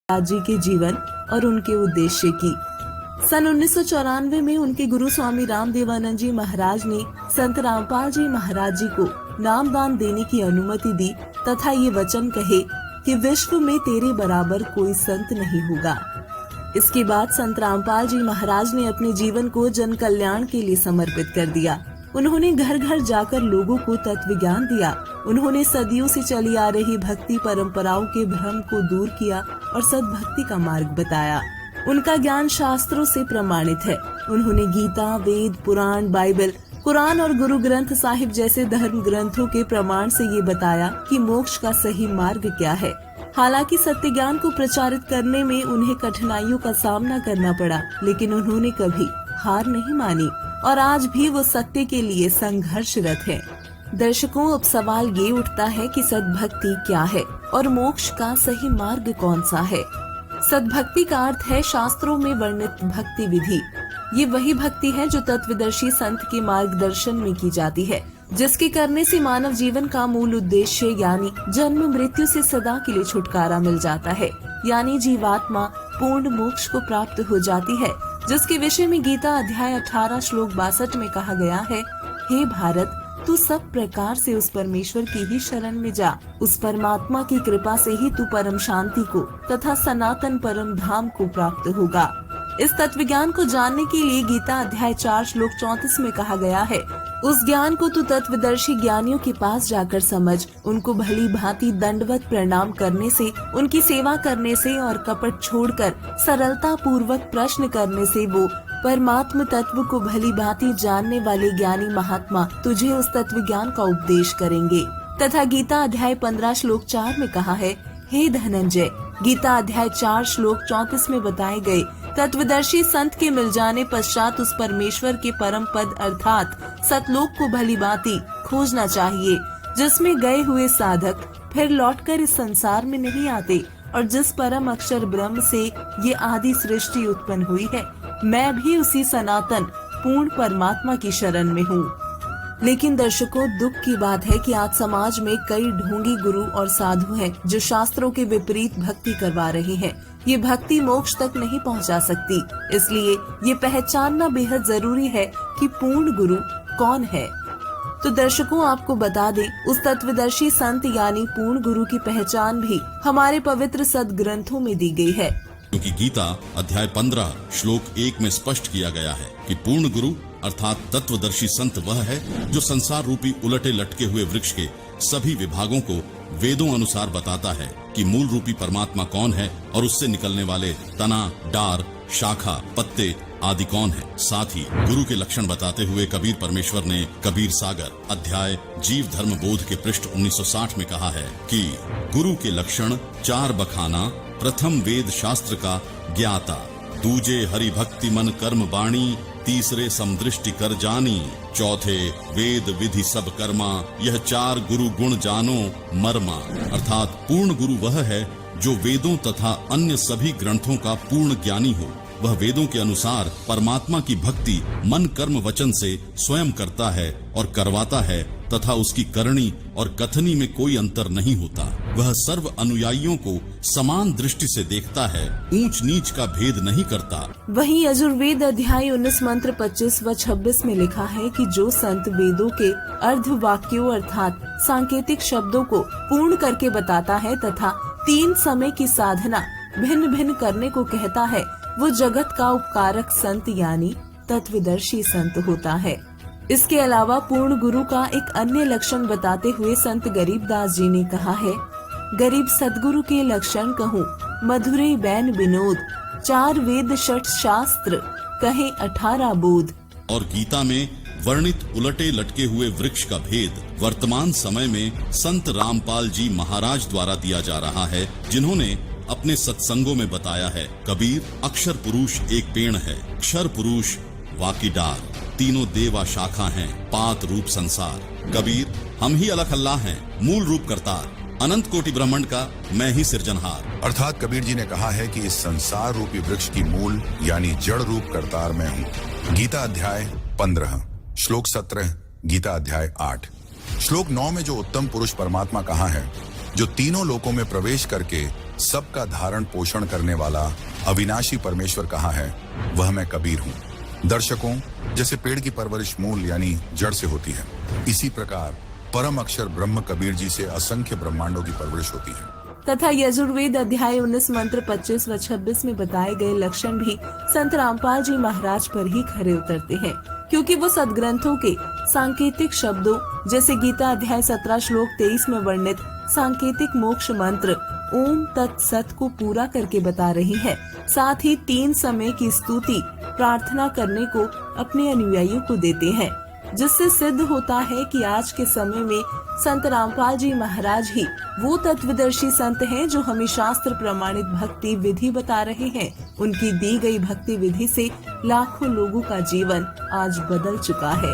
जी के जीवन और उनके उद्देश्य की। सन 1994 में उनके गुरु स्वामी रामदेवानंद जी महाराज ने संत रामपाल जी महाराज जी को नामदान देने की अनुमति दी तथा ये वचन कहे कि विश्व में तेरे बराबर कोई संत नहीं होगा। इसके बाद संत रामपाल जी महाराज ने अपने जीवन को जन कल्याण के लिए समर्पित कर दिया। उन्होंने घर घर जाकर लोगों को तत्व ज्ञान दिया। उन्होंने सदियों से चली आ रही भक्ति परंपराओं के भ्रम को दूर किया और सद्भक्ति का मार्ग बताया। उनका ज्ञान शास्त्रों से प्रमाणित है। उन्होंने गीता, वेद, पुराण, बाइबल, कुरान और गुरु ग्रंथ साहिब जैसे धर्म ग्रंथों के प्रमाण से ये बताया कि मोक्ष का सही मार्ग क्या है। हालांकि सत्य ज्ञान को प्रचारित करने में उन्हें कठिनाइयों का सामना करना पड़ा, लेकिन उन्होंने कभी हार नहीं मानी और आज भी वो सत्य के लिए संघर्षरत है। दर्शकों, अब सवाल ये उठता है कि सद्भक्ति क्या है और मोक्ष का सही मार्ग कौन सा है। सद्भक्ति का अर्थ है शास्त्रों में वर्णित भक्ति विधि। ये वही भक्ति है जो तत्वदर्शी संत के मार्गदर्शन में की जाती है, जिसके करने से मानव जीवन का मूल उद्देश्य यानी जन्म मृत्यु से सदा के लिए छुटकारा मिल जाता है, यानी जीवात्मा पूर्ण मोक्ष को प्राप्त हो जाती है, जिसके विषय में गीता अध्याय 18 श्लोक 62 में कहा गया है, हे भारत, तू सब प्रकार से उस परमेश्वर की ही शरण में जा। उस परमात्मा की कृपा से ही तू परम शांति को तथा सनातन परम धाम को प्राप्त होगा। इस तत्व ज्ञान को जानने के लिए गीता अध्याय 4 श्लोक 34 में कहा गया है, उस ज्ञान को तू तत्वदर्शी ज्ञानियों के पास जाकर समझ। उनको भली भांति दंडवत प्रणाम करने से, उनकी सेवा करने से और कपट छोड़कर सरलता पूर्वक प्रश्न करने से वो परमात्म तत्व को भली भांति जानने वाले ज्ञानी महात्मा तुझे उस तत्व ज्ञान का उपदेश करेंगे। तथा गीता अध्याय 15 श्लोक 4 में कहा है, हे धनंजय, गीता अध्याय 4 श्लोक 34 में बताए गए तत्वदर्शी संत के मिल जाने पश्चात उस परमेश्वर के परम पद अर्थात सतलोक को भली भांति खोजना चाहिए, जिसमें गए हुए साधक फिर लौटकर इस संसार में नहीं आते और जिस परम अक्षर ब्रह्म से ये आदि सृष्टि उत्पन्न हुई है। मैं भी उसी सनातन पूर्ण परमात्मा की शरण में हूँ। लेकिन दर्शकों, दुख की बात है कि आज समाज में कई ढोंगी गुरु और साधु हैं जो शास्त्रों के विपरीत भक्ति करवा रहे हैं। ये भक्ति मोक्ष तक नहीं पहुंचा सकती, इसलिए ये पहचानना बेहद जरूरी है कि पूर्ण गुरु कौन है। तो दर्शकों, आपको बता दें, उस तत्वदर्शी संत यानी पूर्ण गुरु की पहचान भी हमारे पवित्र सदग्रंथों में दी गई है। क्योंकि गीता अध्याय 15 श्लोक 1 में स्पष्ट किया गया है कि पूर्ण गुरु अर्थात तत्वदर्शी संत वह है जो संसार रूपी उलटे लटके हुए वृक्ष के सभी विभागों को वेदों अनुसार बताता है कि मूल रूपी परमात्मा कौन है और उससे निकलने वाले तना, डार, शाखा, पत्ते आदि कौन है। साथ ही गुरु के लक्षण बताते हुए कबीर परमेश्वर ने कबीर सागर अध्याय जीव धर्म बोध के पृष्ठ 1960 में कहा है कि गुरु के लक्षण 4 बखाना। प्रथम वेद शास्त्र का ज्ञाता, दूजे हरि भक्ति मन कर्म वाणी, तीसरे समदृष्टि कर जानी, चौथे वेद विधि सब कर्मा, यह 4 गुरु गुण जानो मर्मा। अर्थात पूर्ण गुरु वह है जो वेदों तथा अन्य सभी ग्रंथों का पूर्ण ज्ञानी हो। वह वेदों के अनुसार परमात्मा की भक्ति मन कर्म वचन से स्वयं करता है और करवाता है तथा उसकी करनी और कथनी में कोई अंतर नहीं होता। वह सर्व अनुयायियों को समान दृष्टि से देखता है, ऊंच नीच का भेद नहीं करता। वहीं यजुर्वेद अध्याय 19 मंत्र 25 व 26 में लिखा है कि जो संत वेदों के अर्ध वाक्यों अर्थात सांकेतिक शब्दों को पूर्ण करके बताता है तथा 3 समय की साधना भिन्न भिन्न करने को कहता है, वो जगत का उपकारक संत यानी तत्वदर्शी संत होता है। इसके अलावा पूर्ण गुरु का एक अन्य लक्षण बताते हुए संत गरीबदास जी ने कहा है, गरीब सदगुरु के लक्षण कहूँ, मधुरे बैन विनोद, 4 वेद 6 शास्त्र, कहे 18 बोध। और गीता में वर्णित उलटे लटके हुए वृक्ष का भेद वर्तमान समय में संत रामपाल जी महाराज द्वारा दिया जा रहा है, जिन्होंने अपने सत्संगों में बताया है। कबीर अक्षर पुरुष एक पेड़ है, क्षर पुरुष वाकी डार, तीनों देवा शाखा हैं, पात रूप संसार। कबीर हम ही अलख अल्लाह हैं, मूल रूप करतार, अनंत कोटि ब्रह्मांड का मैं ही सिरजनहार। अर्थात कबीर जी ने कहा है कि इस संसार रूपी वृक्ष की मूल यानी जड़ रूप करतार मैं हूँ। गीता अध्याय 15 श्लोक 17, गीता अध्याय 8 श्लोक 9 में जो उत्तम पुरुष परमात्मा कहा है, जो तीनों लोकों में प्रवेश करके सबका धारण पोषण करने वाला अविनाशी परमेश्वर कहाँ है, वह मैं कबीर हूँ। दर्शकों, जैसे पेड़ की परवरिश मूल यानी जड़ से होती है, इसी प्रकार परम अक्षर ब्रह्म कबीर जी से असंख्य ब्रह्मांडों की परवरिश होती है। तथा यजुर्वेद अध्याय 19 मंत्र 25 व 26 में बताए गए लक्षण भी संत रामपाल जी महाराज पर ही खरे उतरते हैं, क्योंकि वो सदग्रंथों के सांकेतिक शब्दों जैसे गीता अध्याय 17 श्लोक 23 में वर्णित सांकेतिक मोक्ष मंत्र ओम तत्सत को पूरा करके बता रही है। साथ ही 3 समय की स्तुति प्रार्थना करने को अपने अनुयायियों को देते हैं, जिससे सिद्ध होता है कि आज के समय में संत रामपाल जी महाराज ही वो तत्वदर्शी संत हैं जो हमें शास्त्र प्रमाणित भक्ति विधि बता रहे हैं। उनकी दी गई भक्ति विधि से लाखों लोगों का जीवन आज बदल चुका है।